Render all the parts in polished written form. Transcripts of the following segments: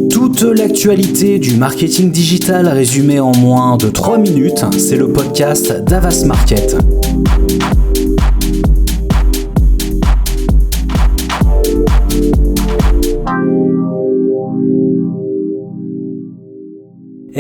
Toute l'actualité du marketing digital résumée en moins de 3 minutes, c'est le podcast d'Avas Market.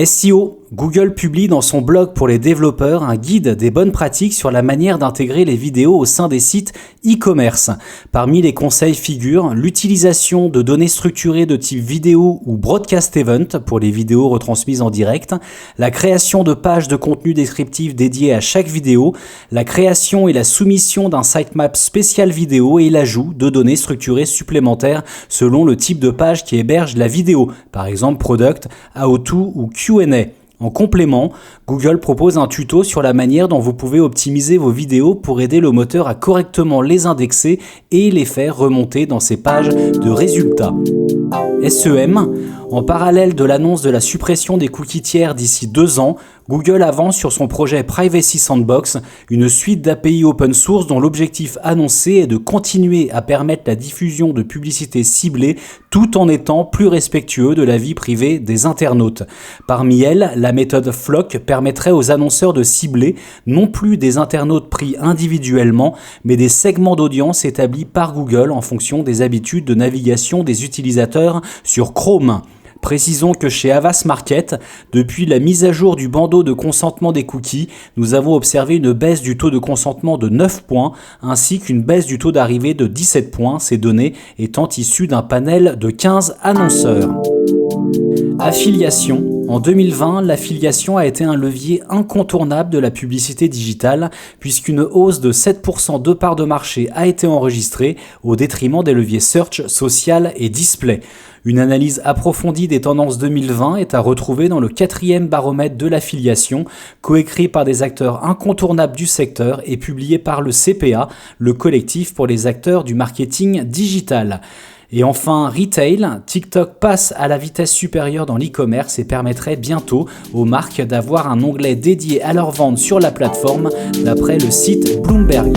SEO, Google publie dans son blog pour les développeurs un guide des bonnes pratiques sur la manière d'intégrer les vidéos au sein des sites e-commerce. Parmi les conseils figurent l'utilisation de données structurées de type vidéo ou broadcast event pour les vidéos retransmises en direct, la création de pages de contenu descriptif dédiées à chaque vidéo, la création et la soumission d'un sitemap spécial vidéo et l'ajout de données structurées supplémentaires selon le type de page qui héberge la vidéo, par exemple Product, How-to ou Q&A. En complément, Google propose un tuto sur la manière dont vous pouvez optimiser vos vidéos pour aider le moteur à correctement les indexer et les faire remonter dans ses pages de résultats. SEM, en parallèle de l'annonce de la suppression des cookies tiers d'ici 2 ans, Google avance sur son projet Privacy Sandbox, une suite d'API open source dont l'objectif annoncé est de continuer à permettre la diffusion de publicités ciblées tout en étant plus respectueux de la vie privée des internautes. Parmi elles, la méthode Flock permettrait aux annonceurs de cibler non plus des internautes pris individuellement, mais des segments d'audience établis par Google en fonction des habitudes de navigation des utilisateurs sur Chrome. Précisons que chez Avas Market, depuis la mise à jour du bandeau de consentement des cookies, nous avons observé une baisse du taux de consentement de 9 points ainsi qu'une baisse du taux d'arrivée de 17 points, ces données étant issues d'un panel de 15 annonceurs. Affiliation. En 2020, l'affiliation a été un levier incontournable de la publicité digitale puisqu'une hausse de 7% de part de marché a été enregistrée au détriment des leviers search, social et display. Une analyse approfondie des tendances 2020 est à retrouver dans le 4e baromètre de l'affiliation, coécrit par des acteurs incontournables du secteur et publié par le CPA, le collectif pour les acteurs du marketing digital. Et enfin, retail, TikTok passe à la vitesse supérieure dans l'e-commerce et permettrait bientôt aux marques d'avoir un onglet dédié à leur vente sur la plateforme, d'après le site Bloomberg.